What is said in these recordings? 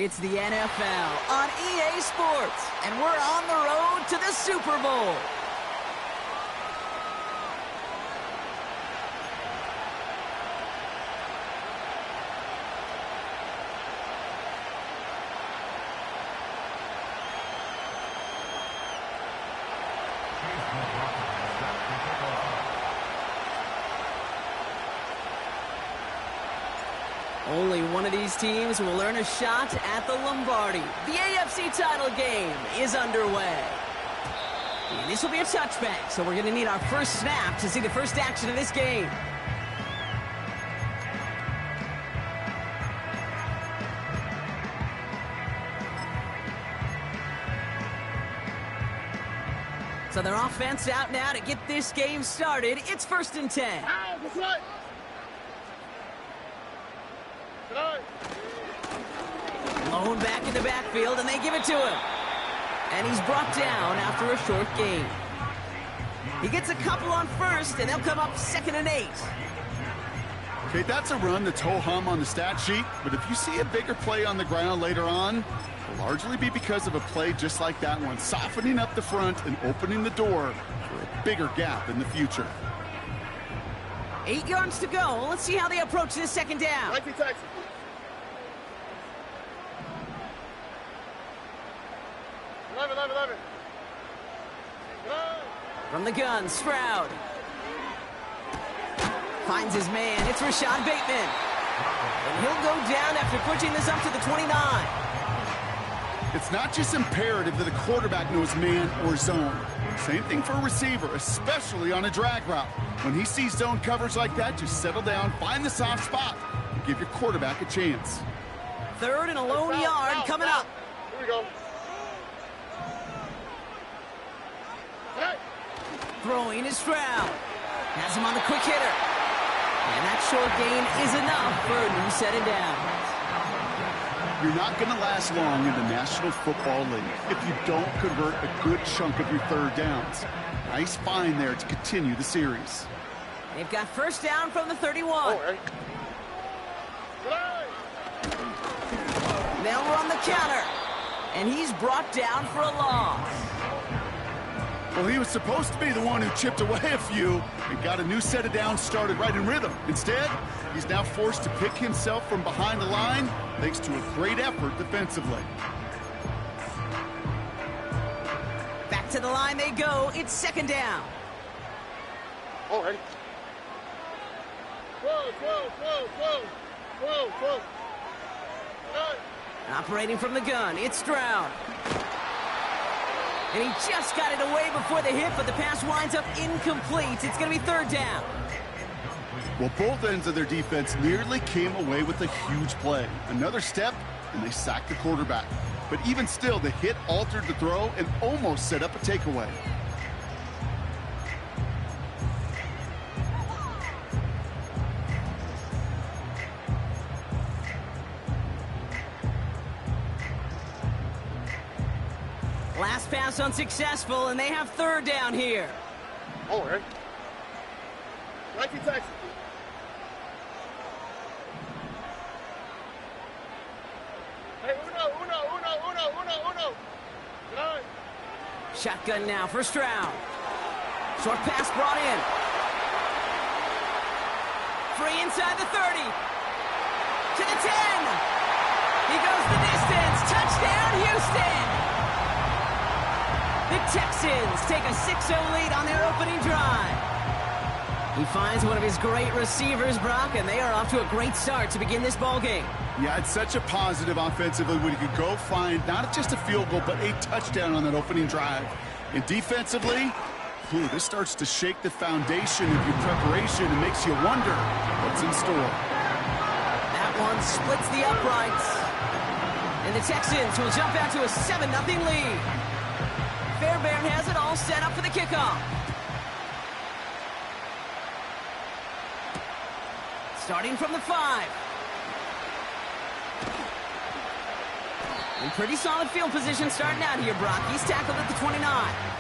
It's the NFL on EA Sports, and we're on the road to the Super Bowl. Only one of these teams will earn a shot at the Lombardi. The AFC title game is underway. And this will be a touchback, so we're going to need our first snap to see the first action of this game. So their offense out now to get this game started. It's 1st and 10. Lone back in the backfield, and they give it to him. And he's brought down after a short gain. He gets a couple on first, and they'll come up 2nd and 8. Okay, that's a run that's ho-hum on the stat sheet, but if you see a bigger play on the ground later on, it'll largely be because of a play just like that one, softening up the front and opening the door for a bigger gap in the future. 8 yards to go. Let's see how they approach this 2nd down. From the gun, Stroud. Finds his man. It's Rashad Bateman. And he'll go down after pushing this up to the 29. It's not just imperative that a quarterback knows man or zone. Same thing for a receiver, especially on a drag route. When he sees zone coverage like that, just settle down, find the soft spot, and give your quarterback a chance. 3rd and a lone yard coming up. Here we go. Throwing is Stroud. Has him on the quick hitter. And that short gain is enough for a new set of downs. You're not going to last long in the National Football League if you don't convert a good chunk of your 3rd downs. Nice find there to continue the series. They've got 1st down from the 31. They'll run the counter. And he's brought down for a loss. Well, he was supposed to be the one who chipped away a few and got a new set of downs started right in rhythm. Instead, he's now forced to pick himself from behind the line thanks to a great effort defensively. Back to the line they go. It's 2nd down. All right. Whoa. Operating from the gun, it's Stroud. And he just got it away before the hit, but the pass winds up incomplete. It's going to be 3rd down. Well, both ends of their defense nearly came away with a huge play. Another step, and they sacked the quarterback. But even still, the hit altered the throw and almost set up a takeaway. Last pass unsuccessful, and they have 3rd down here. All right. Nike Texas. Hey, uno. Shotgun now for Stroud. Short pass brought in. Free inside the 30. To the 10. He goes the distance. Touchdown, Houston. The Texans take a 6-0 lead on their opening drive. He finds one of his great receivers, Brock, and they are off to a great start to begin this ball game. Yeah, it's such a positive offensively when you could go find not just a field goal, but a touchdown on that opening drive. And defensively, this starts to shake the foundation of your preparation and makes you wonder what's in store. That one splits the uprights. And the Texans will jump out to a 7-0 lead. Fairbairn has it all set up for the kickoff. Starting from the 5. In pretty solid field position starting out here, Brock. He's tackled at the 29.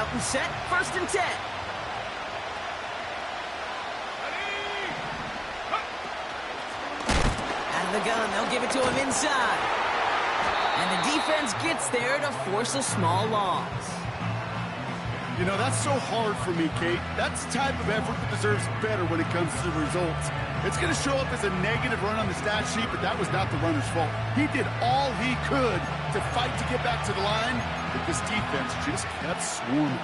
out and set, 1st and 10. Out of the gun, they'll give it to him inside. And the defense gets there to force a small loss. You know, that's so hard for me, Kate. That's the type of effort that deserves better when it comes to the results. It's going to show up as a negative run on the stat sheet, but that was not the runner's fault. He did all he could to fight to get back to the line, but this defense just kept swarming.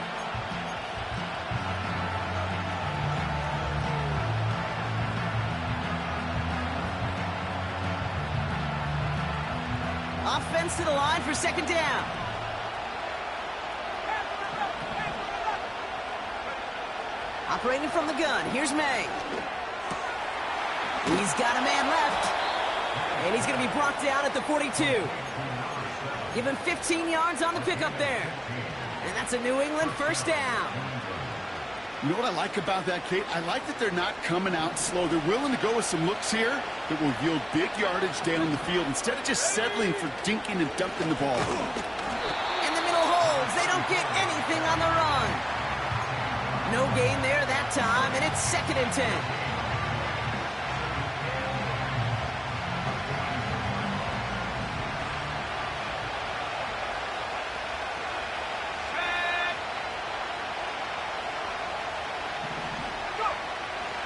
Offense to the line for 2nd down. Operating from the gun, here's May. He's got a man left. And he's going to be brought down at the 42. Give him 15 yards on the pickup there. And that's a New England 1st down. You know what I like about that, Kate? I like that they're not coming out slow. They're willing to go with some looks here that will yield big yardage down the field instead of just settling for dinking and dumping the ball. In the middle holds. They don't get anything on the run. No gain there that time, and it's 2nd and 10.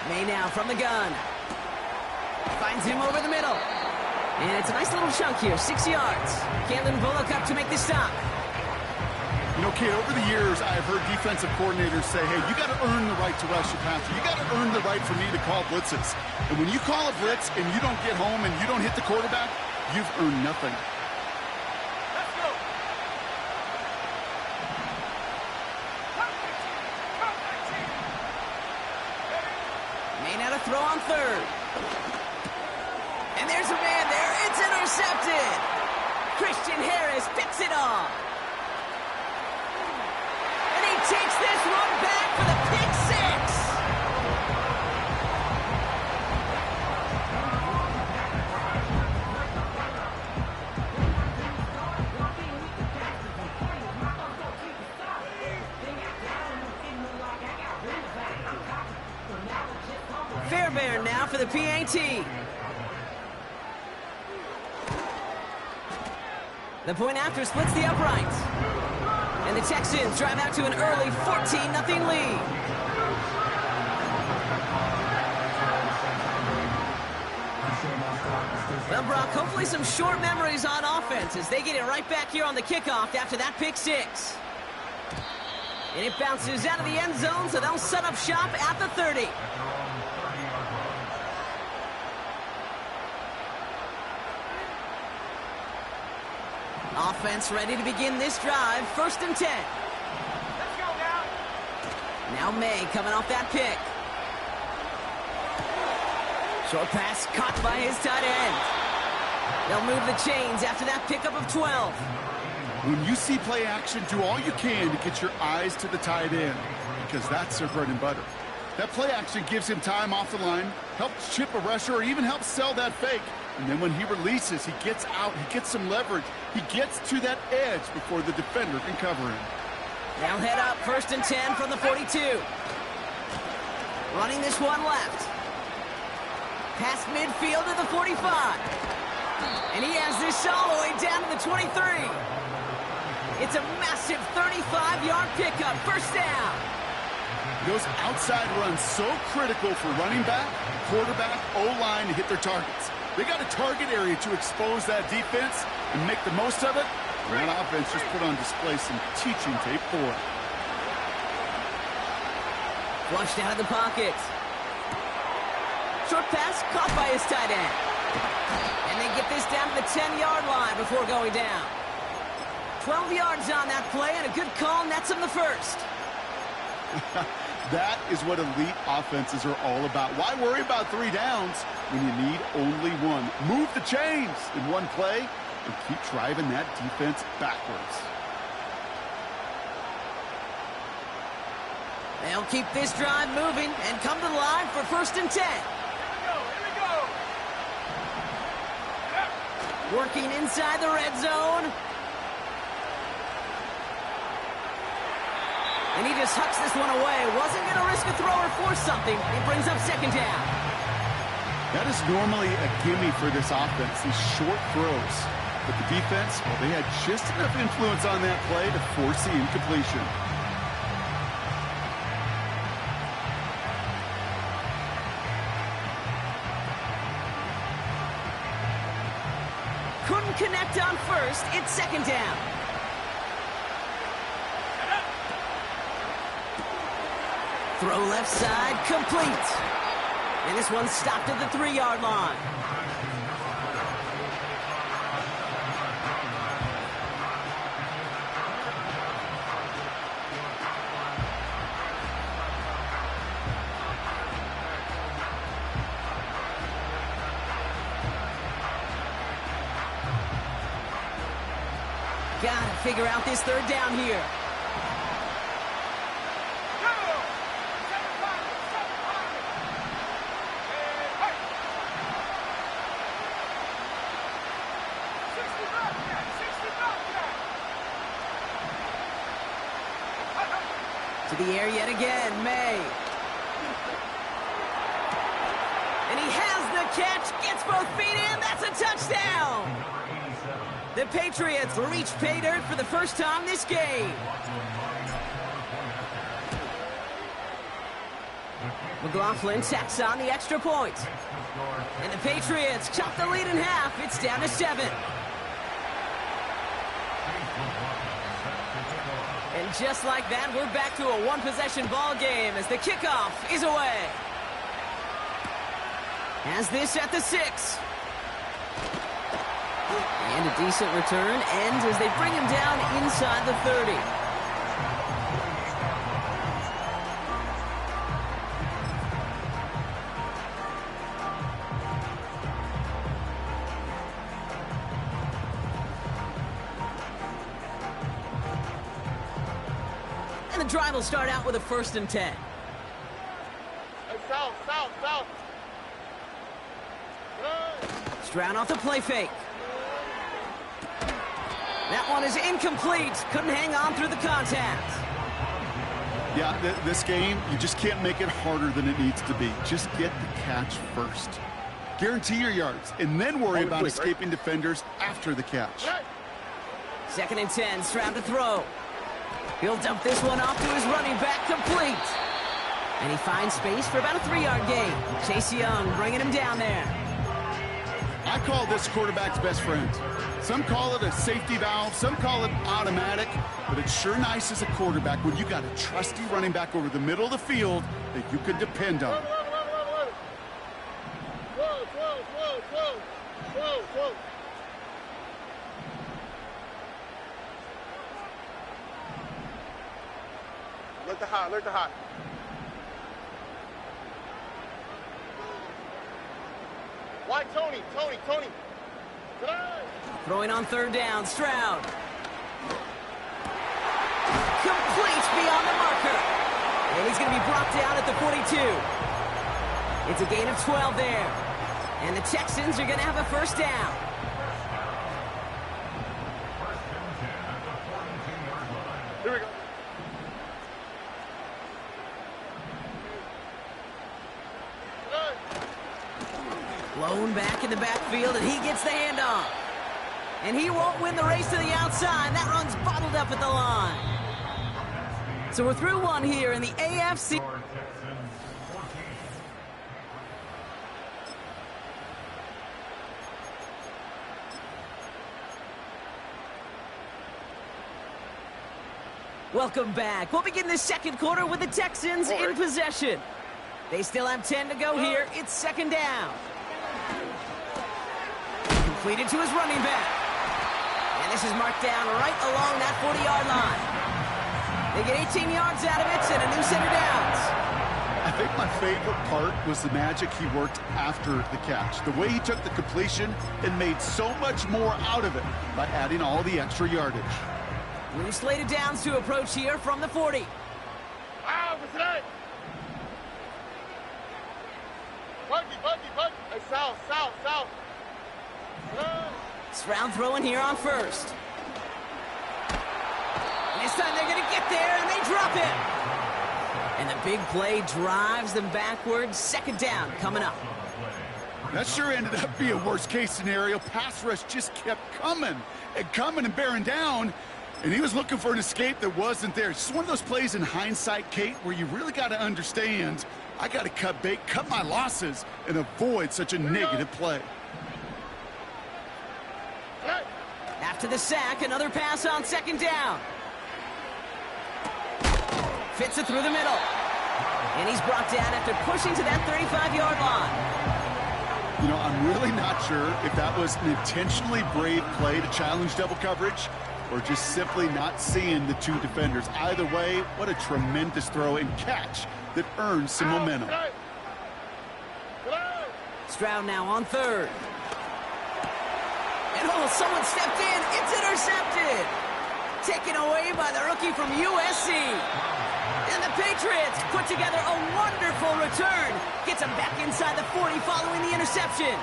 May now from the gun. Finds him over the middle. And it's a nice little chunk here, 6 yards. Caitlin Bullock up to make the stop. You know, Kate, over the years, I've heard defensive coordinators say, hey, you got to earn the right to rush your passer. You got to earn the right for me to call blitzes. And when you call a blitz and you don't get home and you don't hit the quarterback, you've earned nothing. Let's go. May now to throw on 3rd. And there's a man there. It's intercepted. Christian Harris picks it off. And he takes this one back for the pick 6. Fairbairn now for the PAT. The point after splits the uprights. And the Texans drive out to an early 14-0 lead. Well, Brock, hopefully some short memories on offense as they get it right back here on the kickoff after that pick 6. And it bounces out of the end zone, so they'll set up shop at the 30. Offense ready to begin this drive. 1st and 10. Let's go now. Now May coming off that pick. Short pass caught by his tight end. They'll move the chains after that pickup of 12. When you see play action, do all you can to get your eyes to the tight end because that's their bread and butter. That play action gives him time off the line, helps chip a rusher, or even helps sell that fake. And then when he releases, he gets out, he gets some leverage. He gets to that edge before the defender can cover him. They'll head up 1st and 10 from the 42. Running this one left. Past midfield to the 45. And he has this all the way down to the 23. It's a massive 35-yard pickup. 1st down. Those outside runs so critical for running back, quarterback, O-line to hit their targets. They got a target area to expose that defense and make the most of it. And that offense just put on display some teaching tape for it. Flushed out of the pocket. Short pass caught by his tight end. And they get this down to the 10-yard line before going down. 12 yards on that play, and a good call nets him the 1st. That is what elite offenses are all about. Why worry about 3 downs when you need only 1? Move the chains in one play and keep driving that defense backwards. They'll keep this drive moving and come to the line for 1st and 10. Here we go. Working inside the red zone. And he just hucks this one away. Wasn't going to risk a throw or force something. It brings up second down. That is normally a gimme for this offense, these short throws. But the defense, well, they had just enough influence on that play to force the incompletion. Couldn't connect on first. It's second down. Throw left side, complete. And this one stopped at the 3-yard line. Gotta figure out this third down here. To the air yet again, May. And he has the catch, gets both feet in, that's a touchdown! The Patriots reach pay dirt for the first time this game. McLaughlin tacks on the extra point. And the Patriots chop the lead in half, it's down to 7. And just like that, we're back to a one-possession ball game as the kickoff is away. Has this at the 6. And a decent return ends as they bring him down inside the 30. And the drive will start out with a 1st and 10. South. Stroud off the play fake. That one is incomplete. Couldn't hang on through the contact. Yeah, this game, you just can't make it harder than it needs to be. Just get the catch first. Guarantee your yards, and then worry about escaping defenders after the catch. 2nd and 10, Stroud to throw. He'll dump this one off to his running back, complete. And he finds space for about a 3-yard gain. Chase Young bringing him down there. I call this quarterback's best friend. Some call it a safety valve, some call it automatic, but it's sure nice as a quarterback when you got a trusty running back over the middle of the field that you can depend on. Whoa. Alert the hot. Why Tony? Throwing on 3rd down, Stroud. Complete beyond the marker. And he's going to be brought down at the 42. It's a gain of 12 there. And the Texans are going to have a 1st down. Here we go. Blown back in the backfield, and he gets the handoff. And he won't win the race to the outside. That run's bottled up at the line. So we're through one here in the AFC. Welcome back. We'll begin the 2nd quarter with the Texans in possession. They still have 10 to go here. It's 2nd down. Completed to his running back. And this is marked down right along that 40-yard line. They get 18 yards out of it and a new center downs. I think my favorite part was the magic he worked after the catch. The way he took the completion and made so much more out of it by adding all the extra yardage. New slated downs to approach here from the 40. What's that? Buggy. Hey, south. Stroud throwing here on 1st. And This time they're going to get there, and they drop it. And the big play drives them backwards. Second down coming up. That sure ended up being a worst-case scenario. Pass rush just kept coming and bearing down, and he was looking for an escape that wasn't there. It's just one of those plays in hindsight, Kate, where you really got to understand, I got to cut bait, cut my losses, and avoid such a negative play. After the sack, another pass on second down. Fits it through the middle. And he's brought down after pushing to that 35-yard line. You know, I'm really not sure if that was an intentionally brave play to challenge double coverage or just simply not seeing the two defenders. Either way, what a tremendous throw and catch that earns some momentum. Stroud now on third. And oh, someone stepped in. It's intercepted. Taken away by the rookie from USC. And the Patriots put together a wonderful return. Gets him back inside the 40 following the interception.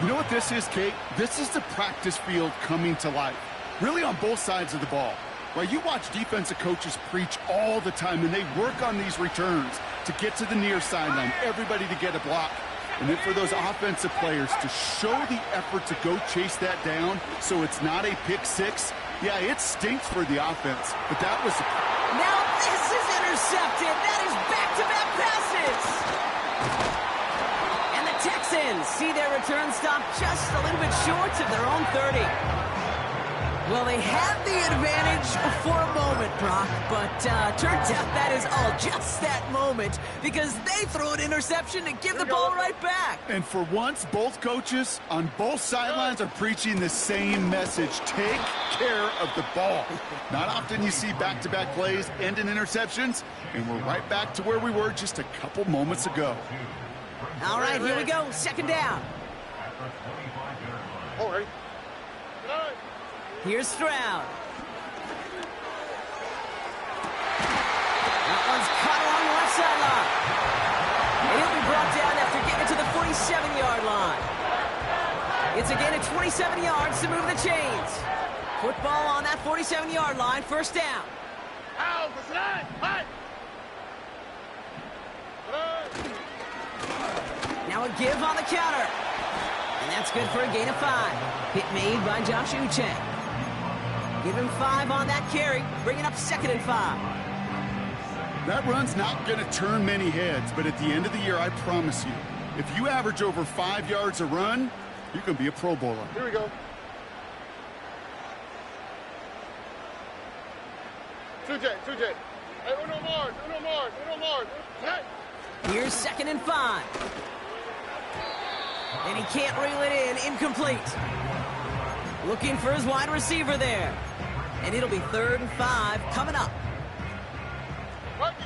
You know what this is, Kate? This is the practice field coming to life. Really on both sides of the ball. Right, you watch defensive coaches preach all the time, and they work on these returns to get to the near sideline, everybody to get a block. And then for those offensive players to show the effort to go chase that down so it's not a pick six, yeah, it stinks for the offense. But that was... Now this is intercepted. That is back-to-back passes. And the Texans see their return stop just a little bit short of their own 30. Well, they had the advantage for a moment, Brock, but turns out that is all just that moment because they threw an interception to give the ball right back. And for once, both coaches on both sidelines are preaching the same message. Take care of the ball. Not often you see back-to-back plays end in interceptions, and we're right back to where we were just a couple moments ago. All right, here we go. Second down. All right. Here's Stroud. That one's caught along the left sideline. And he'll be brought down after getting to the 47-yard line. It's a gain of 27 yards to move the chains. Football on that 47-yard line, first down. Now a give on the counter. And that's good for a gain of 5. Hit made by Josh Uche. Give him 5 on that carry, bringing up second and 5. That run's not going to turn many heads, but at the end of the year, I promise you, if you average over 5 yards a run, you can be a Pro Bowler. Here we go. 2J. Hey, uno more. Hey. Here's second and 5. And he can't reel it in, incomplete. Looking for his wide receiver there. And it'll be third and 5 coming up. Puggy.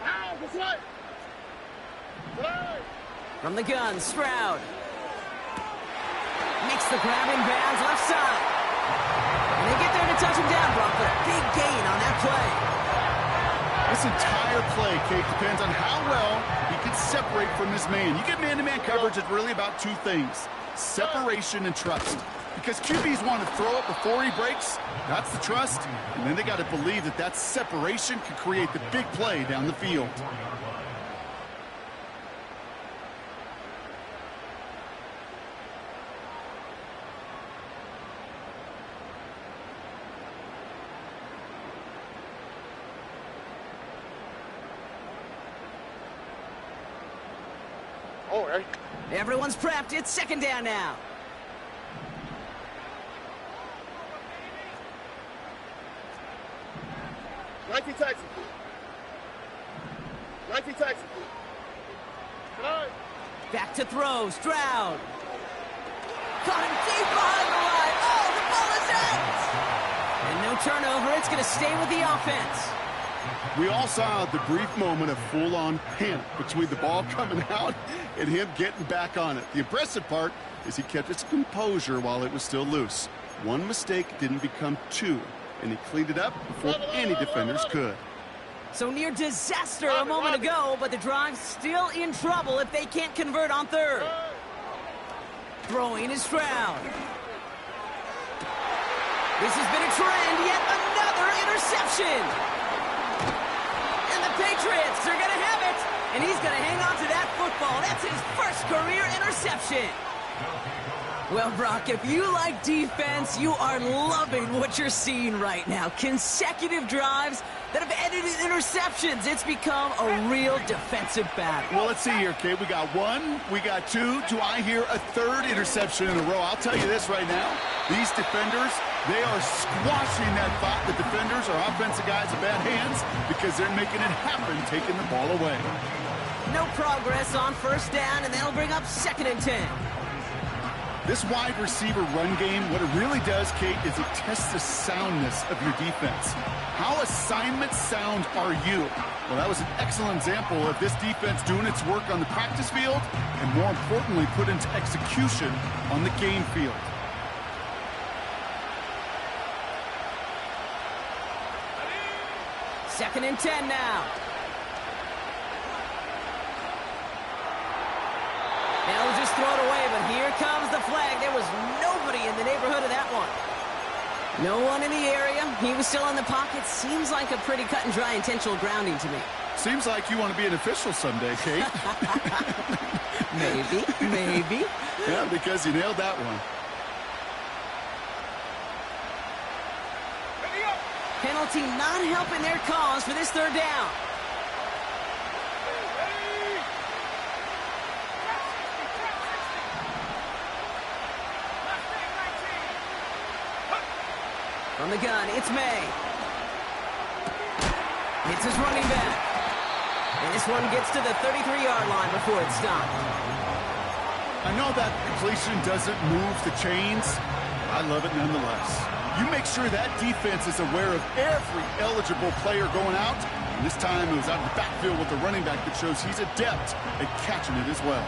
Ow, this way. From the gun, Stroud. Makes the grab in bounds left side. And they get there to touch him down, Brock, but a big gain on that play. This entire play, Kate, depends on how well he can separate from his man. You get man-to-man coverage, it's really about two things: separation and trust. Because QBs want to throw it before he breaks, that's the trust. And then they got to believe that that separation can create the big play down the field. All right. Everyone's prepped. It's second down now. Texas. Back to throw. Stroud. Caught him deep behind the line. Oh, the ball is out. And no turnover. It's going to stay with the offense. We all saw the brief moment of full-on panic between the ball coming out and him getting back on it. The impressive part is he kept his composure while it was still loose. One mistake didn't become two, and he cleaned it up before any defenders could. So near disaster a moment ago, but the drive's still in trouble if they can't convert on third. Throwing is Stroud. This has been a trend, yet another interception. And the Patriots are going to have it. And he's going to hang on to that football. That's his first career interception. Well, Brock, if you like defense, you are loving what you're seeing right now. Consecutive drives that have ended in interceptions. It's become a real defensive battle. Well, let's see here, Kate. We got one, we got two. Do I hear a third interception in a row? I'll tell you this right now. These defenders, they are squashing that thought. The defenders are offensive guys in bad hands because they're making it happen, taking the ball away. No progress on first down, and that'll bring up 2nd and 10. This wide receiver run game, what it really does, Kate, is it tests the soundness of your defense. How assignment sound are you? Well, that was an excellent example of this defense doing its work on the practice field and, more importantly, put into execution on the game field. Second and 10 now. They'll just throw it away, but here comes the flag. There was nobody in the neighborhood of that one. No one in the area. He was still in the pocket. Seems like a pretty cut and dry intentional grounding to me. Seems like you want to be an official someday, Kate. Maybe. Yeah, because you nailed that one. Penalty not helping their cause for this 3rd down. From the gun, it's May. It's his running back. And this one gets to the 33-yard line before it's stopped. I know that completion doesn't move the chains. I love it nonetheless. You make sure that defense is aware of every eligible player going out. And this time it was out of the backfield with the running back that shows he's adept at catching it as well.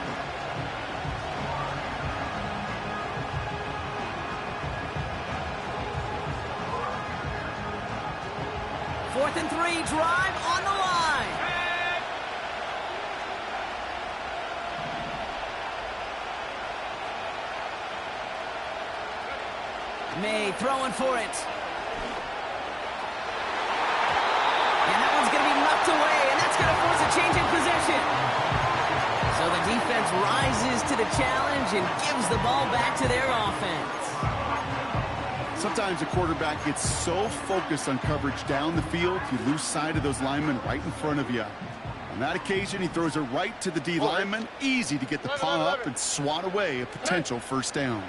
Fourth and 3, drive on the line. May throwing for it. And that one's going to be knocked away, and that's going to force a change in possession. So the defense rises to the challenge and gives the ball back to their offense. Sometimes a quarterback gets so focused on coverage down the field, you lose sight of those linemen right in front of you. On that occasion, he throws it right to the D lineman. Easy to get the paw up and swat away a potential first down.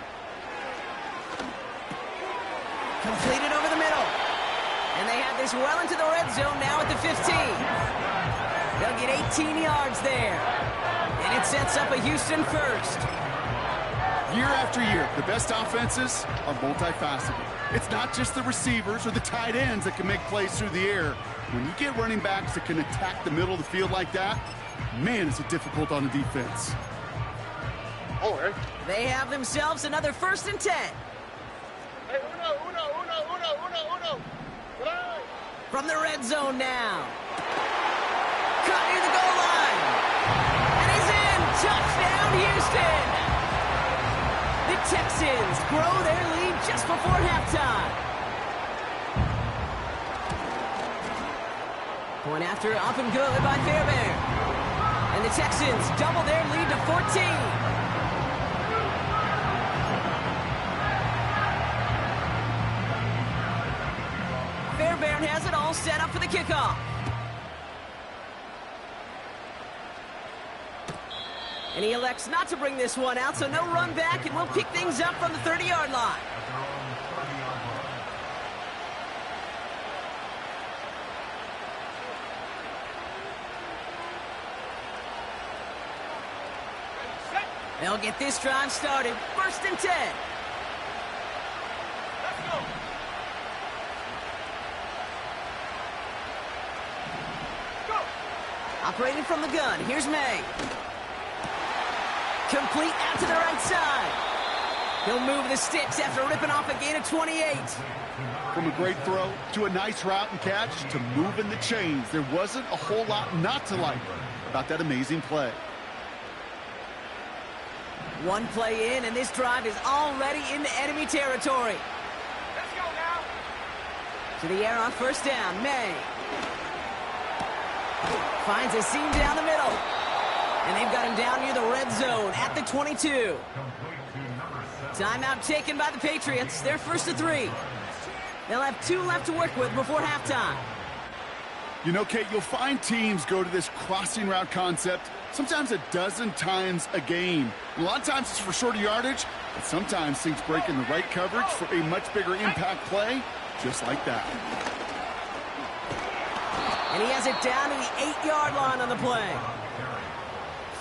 Completed over the middle. And they have this well into the red zone now at the 15. They'll get 18 yards there. And it sets up a Houston first. Year after year, the best offenses are multifaceted. It's not just the receivers or the tight ends that can make plays through the air. When you get running backs that can attack the middle of the field like that, man, is it difficult on the defense. They have themselves another 1st and 10. Hey, uno. From the red zone now. Cut near the goal line. And he's in. Touchdown, Houston. The Texans grow their lead just before halftime. Point after up and good by Fairbairn. And the Texans double their lead to 14. Fairbairn has it all set up for the kickoff. And he elects not to bring this one out, so no run back, and we'll pick things up from the 30-yard line. They'll get this drive started. 1st and 10. Let's go. Operating from the gun, here's May. Complete out to the right side. He'll move the sticks after ripping off a gain of 28. From a great throw to a nice route and catch to moving the chains, there wasn't a whole lot not to like about that amazing play. One play in, and this drive is already into enemy territory. Let's go now. To the air on first down, May. Finds a seam down the middle. And they've got him down near the red zone at the 22. Timeout taken by the Patriots. They're first to 3. They'll have 2 left to work with before halftime. You know, Kate, you'll find teams go to this crossing route concept sometimes a dozen times a game. A lot of times it's for shorter yardage, but sometimes things break in the right coverage for a much bigger impact play, just like that. And he has it down to the 8-yard line on the play.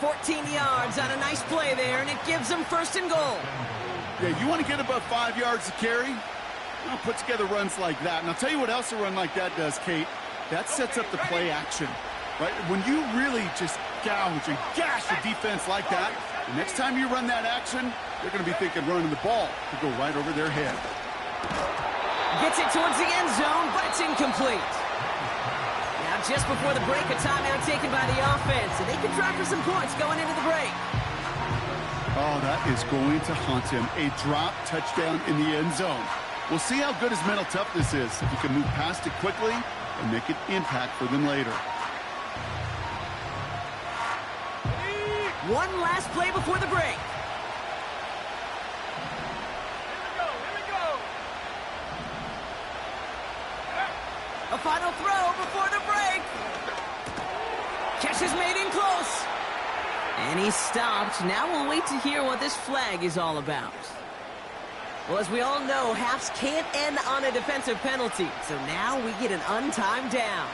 14 yards on a nice play there, and it gives them first and goal. Yeah, you want to get above 5 yards to carry? Well, put together runs like that. And I'll tell you what else a run like that does, Kate. That sets up the play action, right? When you really just gouge and gash a defense like that, the next time you run that action, they're going to be thinking running the ball to go right over their head. Gets it towards the end zone, but it's incomplete. Now, just before the break, a timeout taken by the offense, and they can try for some points going into the break. Oh, that is going to haunt him. A drop touchdown in the end zone. We'll see how good his mental toughness is if he can move past it quickly and make an impact for them later. One last play before the break. Here we go. A final throw before the break. Catch is made in close. And he stopped. Now we'll wait to hear what this flag is all about. Well, as we all know, halves can't end on a defensive penalty. So now we get an untimed down.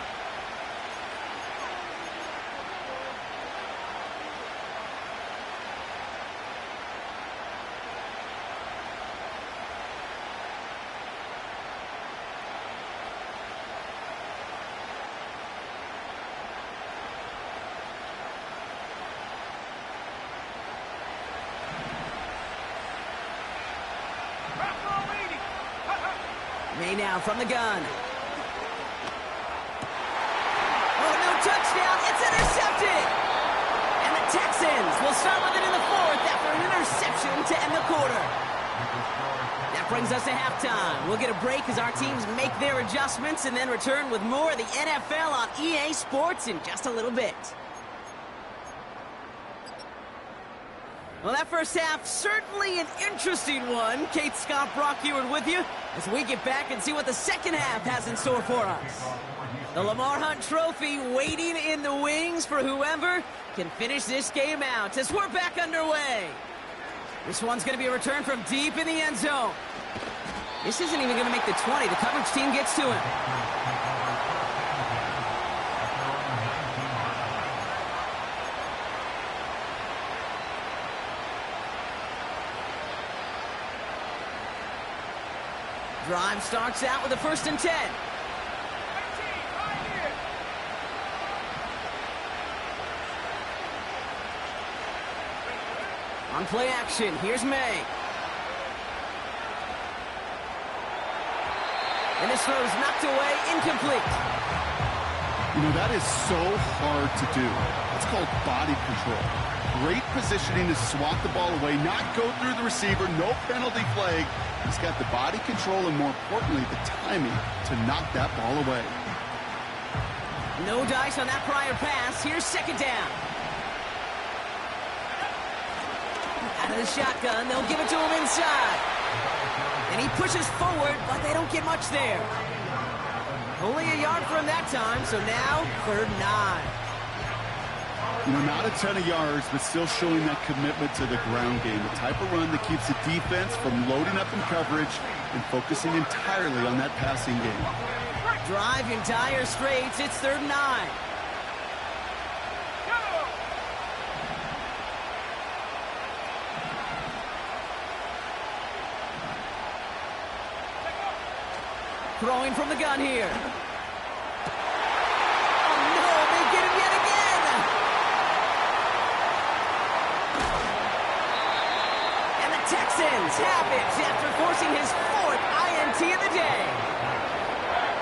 May now from the gun. Oh, no touchdown. It's intercepted. And the Texans will start with it in the 4th after an interception to end the quarter. That brings us to halftime. We'll get a break as our teams make their adjustments and then return with more of the NFL on EA Sports in just a little bit. Well, that first half, certainly an interesting one. Kate, Scott, Brock Eward with you as we get back and see what the second half has in store for us. The Lamar Hunt Trophy waiting in the wings for whoever can finish this game out as we're back underway. This one's going to be a return from deep in the end zone. This isn't even going to make the 20. The coverage team gets to him. Drive starts out with a 1st and 10. On play action, here's May. And this throw is knocked away, incomplete. You know, that is so hard to do. It's called body control. Great positioning to swat the ball away, not go through the receiver, no penalty flag. He's got the body control and, more importantly, the timing to knock that ball away. No dice on that prior pass. Here's 2nd down. Out of the shotgun, they'll give it to him inside. And he pushes forward, but they don't get much there. Only a yard for him that time, so now 3rd and 9. You know, not a ton of yards, but still showing that commitment to the ground game. The type of run that keeps the defense from loading up in coverage and focusing entirely on that passing game. Drive in dire straits. It's 3rd and 9. Throwing from the gun here. Oh, no, they get him yet again. And the Texans have it after forcing his 4th INT of the day.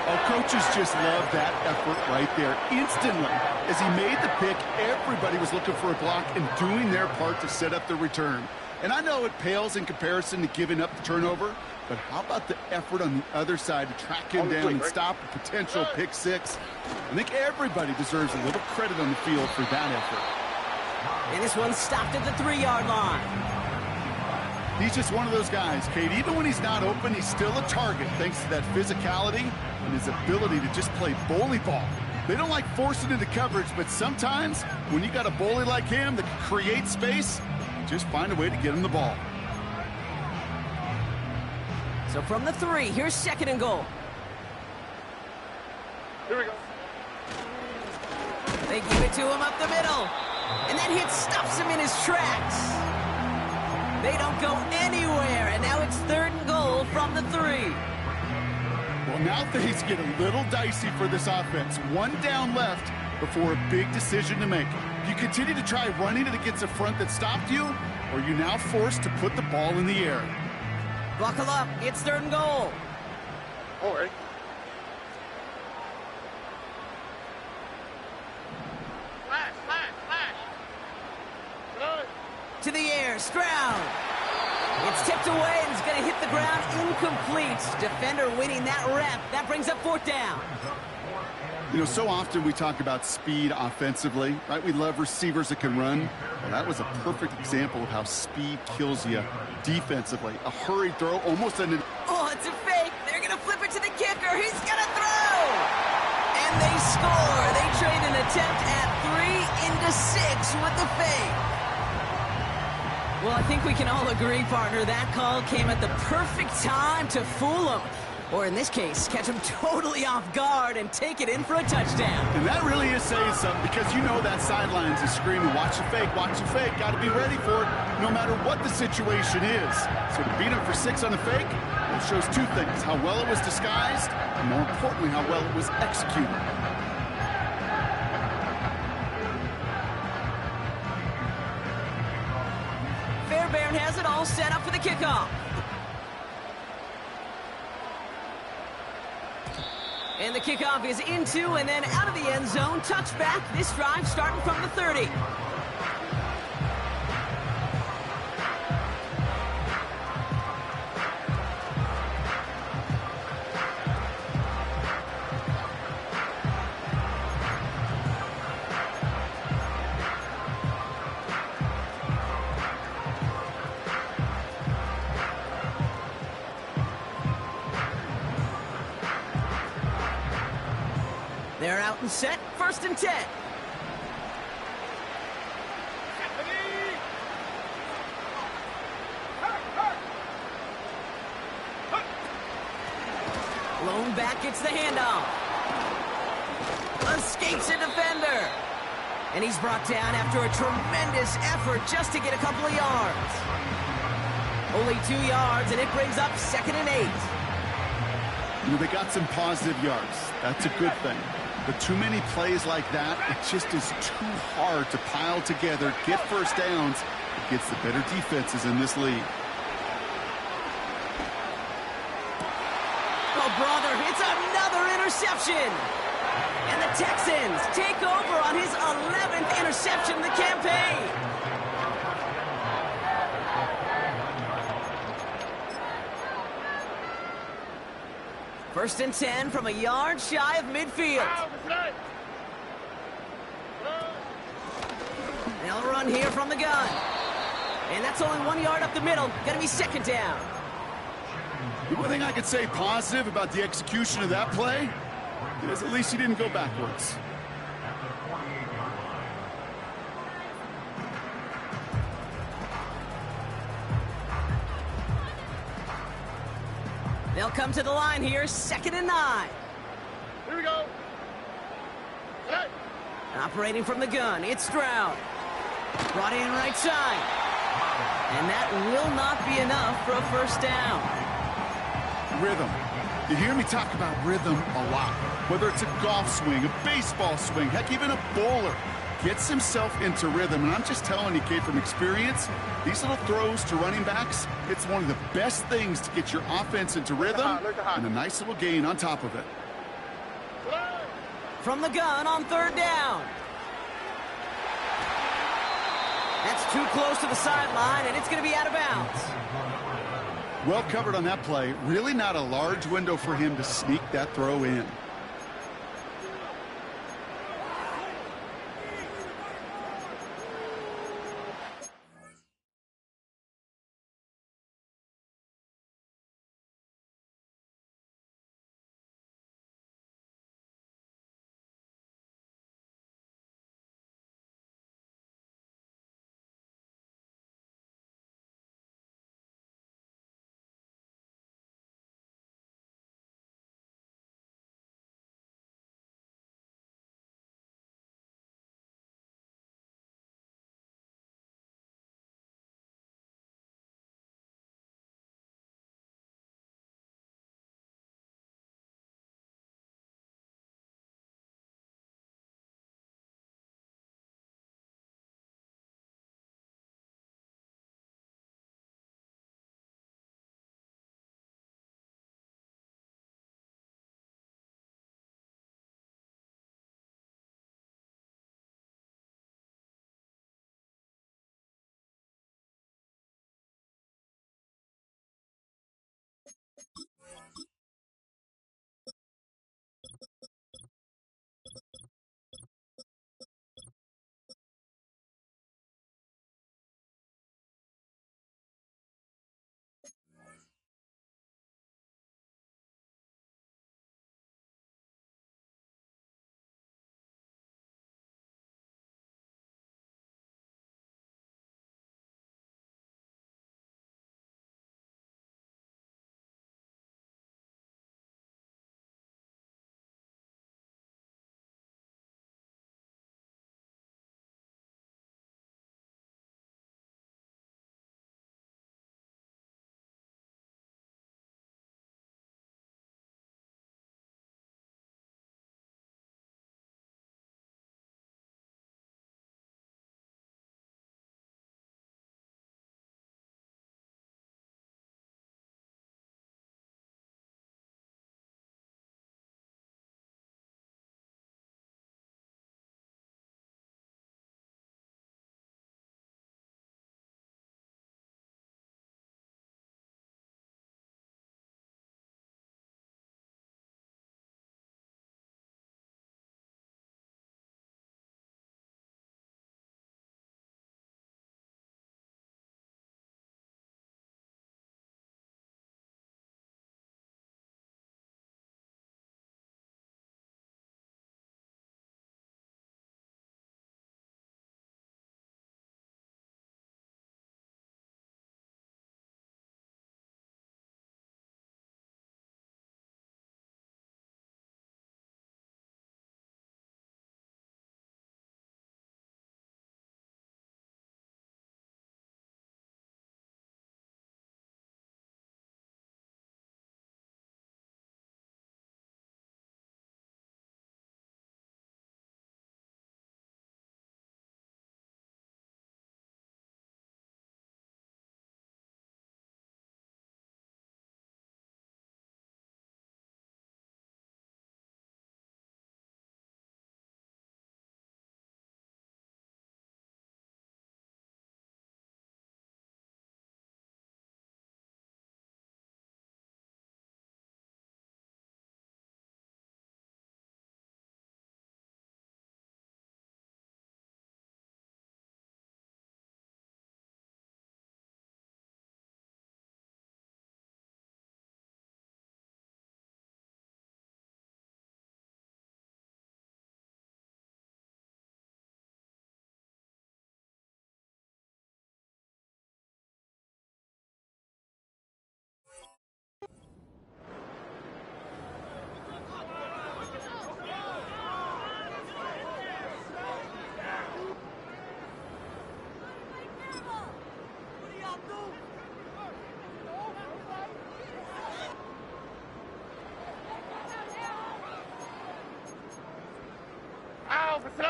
Oh, coaches just love that effort right there. Instantly, as he made the pick, everybody was looking for a block and doing their part to set up the return. And I know it pales in comparison to giving up the turnover, But how about the effort on the other side to track him down and stop a potential pick six? I think everybody deserves a little credit on the field for that effort. And this one stopped at the 3-yard line. He's just one of those guys, Kate. Even when he's not open, he's still a target thanks to that physicality and his ability to just play bully ball. They don't like forcing into coverage, but sometimes when you got a bully like him that can create space, just find a way to get him the ball. So from the 3, here's 2nd and goal. Here we go. They give it to him up the middle. And that hit stops him in his tracks. They don't go anywhere, and now it's 3rd and goal from the 3. Well, now things get a little dicey for this offense. 1 down left before a big decision to make. Do you continue to try running it against a front that stopped you, or are you now forced to put the ball in the air? Buckle up, it's 3rd and goal. All right. Flash. Good. To the air, Stroud. It's tipped away and it's going to hit the ground incomplete. Defender winning that rep. That brings up 4th down. You know, so often we talk about speed offensively, right? We love receivers that can run. Well, that was a perfect example of how speed kills you defensively. A hurried throw, almost an... Oh, it's a fake. They're going to flip it to the kicker. He's going to throw. And they score. They trade an attempt at 3 into 6 with the fake. Well, I think we can all agree, partner, that call came at the perfect time to fool him. Or in this case, catch him totally off guard and take it in for a touchdown. And that really is saying something, because you know that sidelines is screaming, watch the fake, got to be ready for it, no matter what the situation is. So to beat him for 6 on the fake, it shows 2 things: how well it was disguised, and more importantly, how well it was executed. Fairbairn has it all set up for the kickoff. And the kickoff is into and then out of the end zone. Touchback. This drive starting from the 30. They're out and set. 1st and 10. Lone back gets the handoff. Escapes a defender. And he's brought down after a tremendous effort just to get a couple of yards. Only 2 yards, and it brings up 2nd and 8. You know, they got some positive yards. That's a good thing. But too many plays like that, it just is too hard to pile together, get 1st downs against the better defenses in this league. Oh, brother, it's another interception. And the Texans take over on his 11th interception of the campaign. First and 10 from a yard shy of midfield. They'll run here from the gun. And that's only 1 yard up the middle. Gonna be 2nd down. The one thing I could say positive about the execution of that play is at least he didn't go backwards. They'll come to the line here, 2nd and 9. Here we go. Hey. Operating from the gun, it's Stroud. Brought in right side. And that will not be enough for a 1st down. Rhythm. You hear me talk about rhythm a lot. Whether it's a golf swing, a baseball swing, heck, even a bowler gets himself into rhythm. And I'm just telling you, kid, from experience, these little throws to running backs, it's one of the best things to get your offense into rhythm and a nice little gain on top of it. From the gun on 3rd down. That's too close to the sideline, and it's going to be out of bounds. Well covered on that play. Really not a large window for him to sneak that throw in.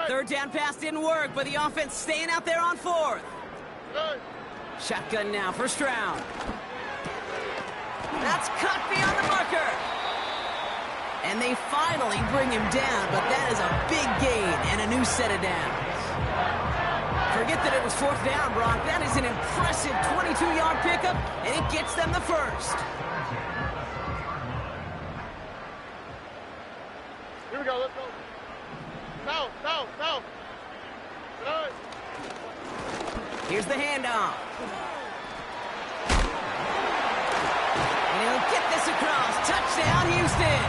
Third down pass didn't work, but the offense staying out there on fourth. Shotgun now for Stroud. That's cut beyond the marker. And they finally bring him down, but that is a big gain and a new set of downs. Forget that it was fourth down, Brock. That is an impressive 22-yard pickup, and it gets them the first. Here we go, let's go. South, south, south. Right. Here's the handoff. And he'll get this across. Touchdown, Houston.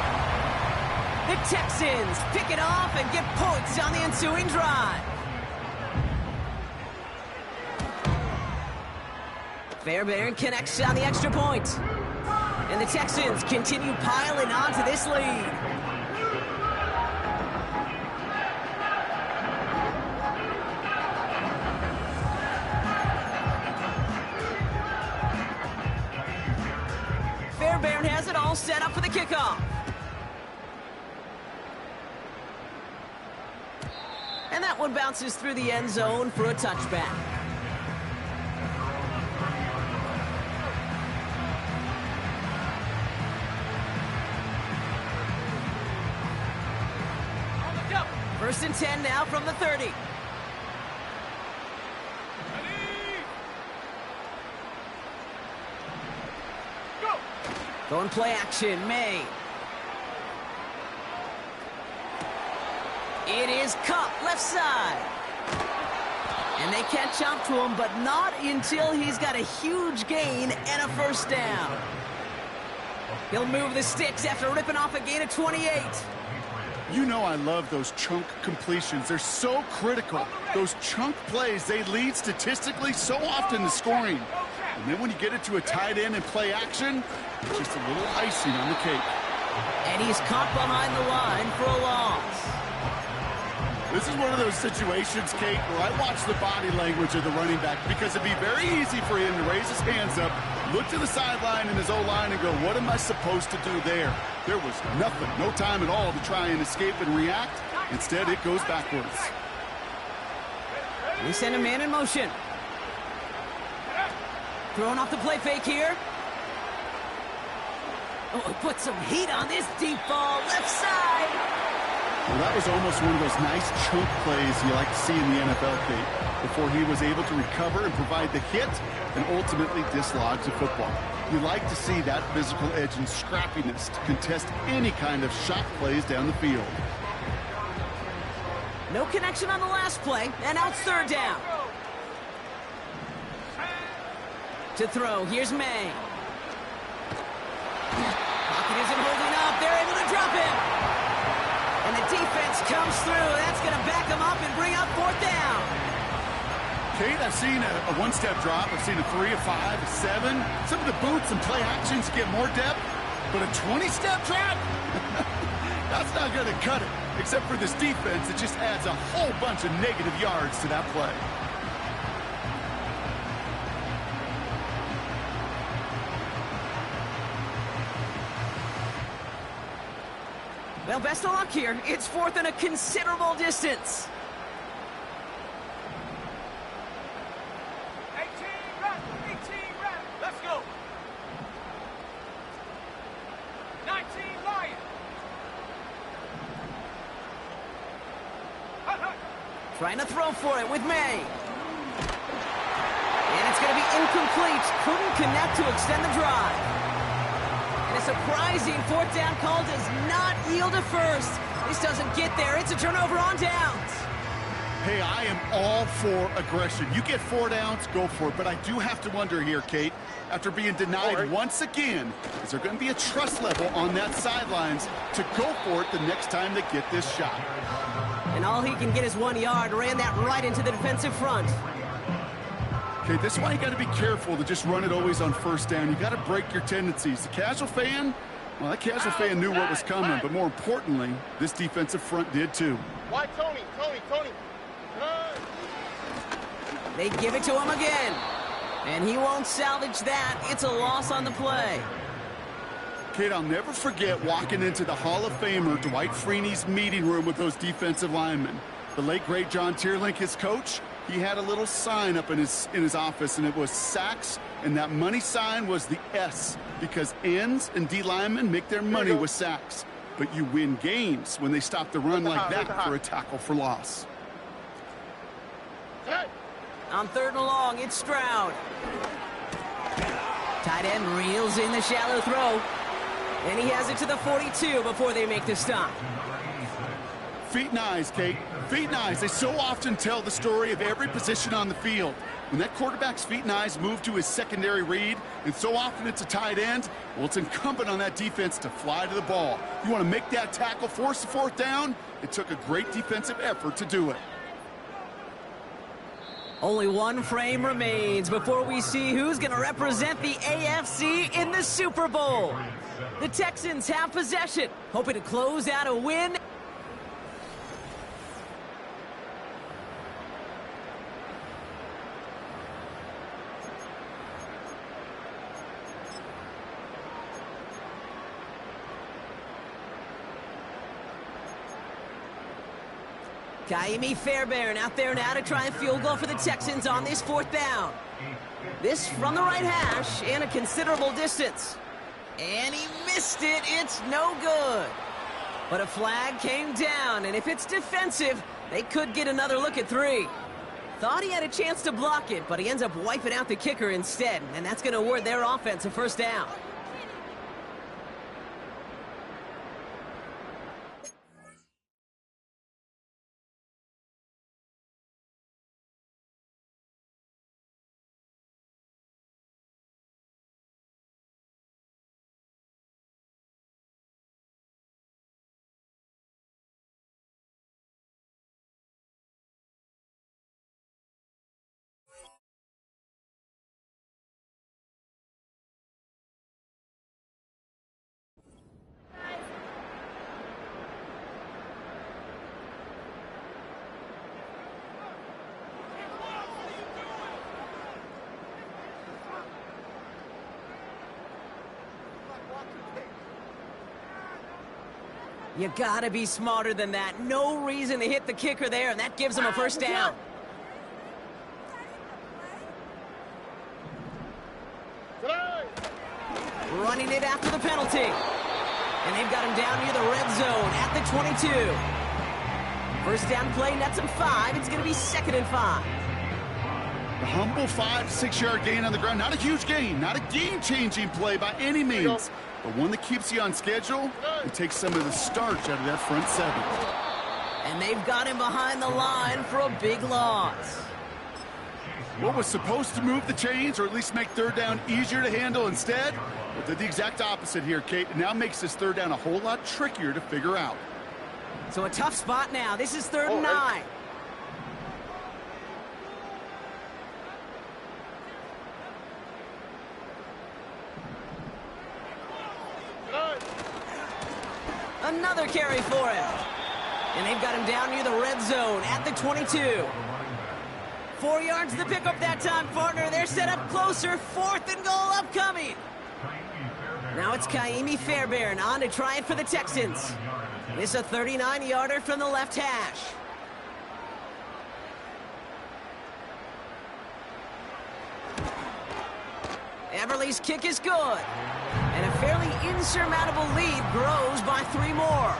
The Texans pick it off and get points on the ensuing drive. Fairbairn connects on the extra point. And the Texans continue piling on to this lead. Fairbairn has it all set up for the kickoff. And that one bounces through the end zone for a touchback. First and 10 now from the 30. Going play action, May. It is Cchip, left side. And they catch up to him, but not until he's got a huge gain and a first down. He'll move the sticks after ripping off a gain of 28. You know I love those chunk completions. They're so critical. Those chunk plays, they lead statistically so often to scoring. And then when you get it to a tight end and play action, it's just a little icing on the cake. And he's caught behind the line for a loss. This is one of those situations, Kate, where I watch the body language of the running back because it'd be very easy for him to raise his hands up, look to the sideline in his O-line and go, what am I supposed to do there? There was nothing, no time at all to try and escape and react. Instead, it goes backwards. We send a man in motion. Throwing off the play fake here. Oh, he put some heat on this deep ball, left side. Well, that was almost one of those nice chunk plays you like to see in the NFL, Kate, before he was able to recover and provide the hit and ultimately dislodge the football. You like to see that physical edge and scrappiness to contest any kind of shot plays down the field. No connection on the last play, and now it's third down. To throw, here's May. Pocket isn't holding up, they're able to drop him. And the defense comes through, that's going to back him up and bring up fourth down. Kate, I've seen a one-step drop. I've seen a 3, a 5, a 7. Some of the boots and play actions get more depth, but a 20-step drop? That's not going to cut it, except for this defense that just adds a whole bunch of negative yards to that play. Well, best of luck here. It's fourth and a considerable distance. 18 run, let's go. 19 Lion. Trying to throw for it with May. And it's going to be incomplete. Couldn't connect to extend the drive. And a surprising fourth down call does not yield a first. This doesn't get there. It's a turnover on downs. Hey, I am all for aggression. You get 4 downs, go for it. But I do have to wonder here, Kate, after being denied once again, is there going to be a trust level on that sidelines to go for it the next time they get this shot? And all he can get is 1 yard. Ran that right into the defensive front. Okay, this is why you got to be careful to just run it always on first down. You got to break your tendencies. The casual fan, well, that casual fan knew what was coming, but more importantly, this defensive front did too. Why, Tony? They give it to him again. And he won't salvage that. It's a loss on the play. Kate, I'll never forget walking into the Hall of Famer Dwight Freeney's meeting room with those defensive linemen. The late, great John Tierlink, his coach, he had a little sign up in his office, and it was sacks, and that money sign was the S, because ends and D linemen make their money with sacks. But you win games when they stop the run like that for a tackle for loss. Hey, On 3rd and long, it's Stroud. Tight end reels in the shallow throw. And he has it to the 42 before they make the stop. Feet and eyes, Kate. Feet and eyes. They so often tell the story of every position on the field. When that quarterback's feet and eyes move to his secondary read, and so often it's a tight end, well, it's incumbent on that defense to fly to the ball. You want to make that tackle, force the 4th down? It took a great defensive effort to do it. Only one frame remains before we see who's going to represent the AFC in the Super Bowl. The Texans have possession, hoping to close out a win. Cchip Fairbairn out there now to try a field goal for the Texans on this 4th down. This from the right hash and a considerable distance. And he missed it. It's no good. But a flag came down, and if it's defensive, they could get another look at 3. Thought he had a chance to block it, but he ends up wiping out the kicker instead, and that's going to award their offense a 1st down. You gotta be smarter than that. No reason to hit the kicker there, and that gives him a 1st down. Running it after the penalty. And they've got him down near the red zone at the 22. 1st down play nets him 5. It's gonna be 2nd and 5. A humble 5 to 6 yard gain on the ground. Not a huge gain, not a game-changing play by any means, but one that keeps you on schedule and takes some of the starch out of that front 7. And they've got him behind the line for a big loss. What was supposed to move the chains, or at least make 3rd down easier to handle instead, well, did the exact opposite here, Kate. It now makes this 3rd down a whole lot trickier to figure out. So a tough spot now. This is 3rd and 9. Another carry for him. And they've got him down near the red zone at the 22. 4 yards to the pickup that time, partner. They're set up closer. 4th and goal upcoming. Now it's Cchip Fairbairn on to try it for the Texans. This a 39-yarder from the left hash. Everly's kick is good. And a fairly insurmountable lead grows by 3 more.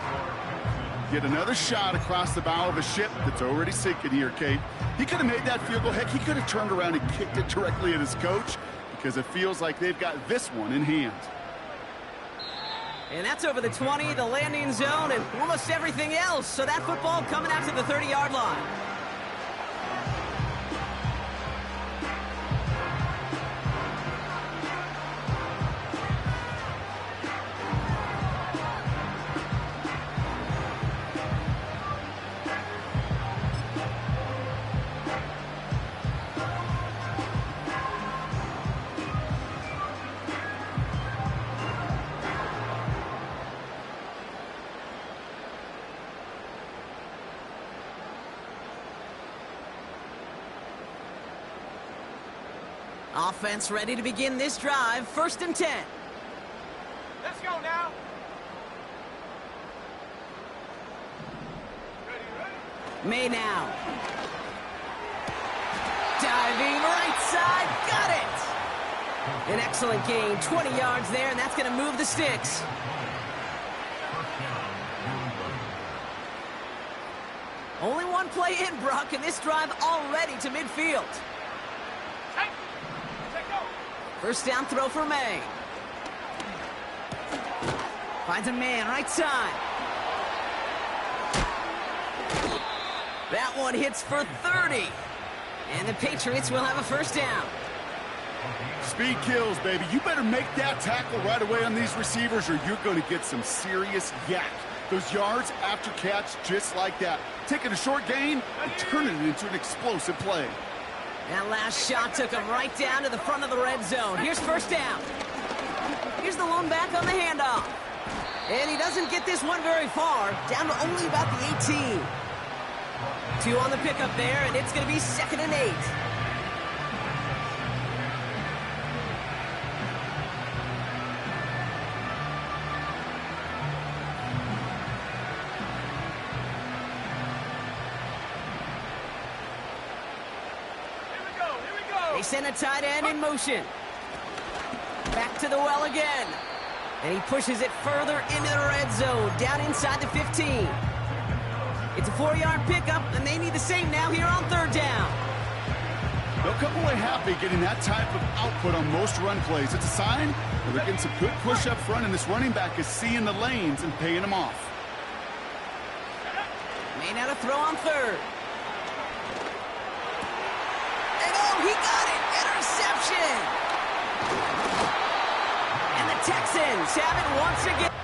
Get another shot across the bow of a ship that's already sinking here, Kate. He could have made that field goal. Heck, he could have turned around and kicked it directly at his coach, because it feels like they've got this one in hand. And that's over the 20, the landing zone, and almost everything else. So that football coming out to the 30-yard line. Offense ready to begin this drive. 1st and 10. Let's go now. May now. Diving right side. Got it. An excellent gain. 20 yards there, and that's going to move the sticks. Only one play in, Brock, and this drive already to midfield. First down throw for May. Finds a man, right side. That one hits for 30. And the Patriots will have a first down. Speed kills, baby. You better make that tackle right away on these receivers or you're going to get some serious yak. Those yards after catch just like that. Taking a short gain and turning it into an explosive play. That last shot took him right down to the front of the red zone. Here's first down. Here's the lone back on the handoff. And he doesn't get this one very far, down to only about the 18. 2 on the pickup there, and it's going to be 2nd and 8. They send a tight end in motion. Back to the well again. And he pushes it further into the red zone, down inside the 15. It's a 4-yard pickup, and they need the same now here on 3rd down. They'll come away happy getting that type of output on most run plays. It's a sign that they're getting some good push up front, and this running back is seeing the lanes and paying them off. May now to throw on 3rd. And oh, he got it! Interception! And the Texans have it once again.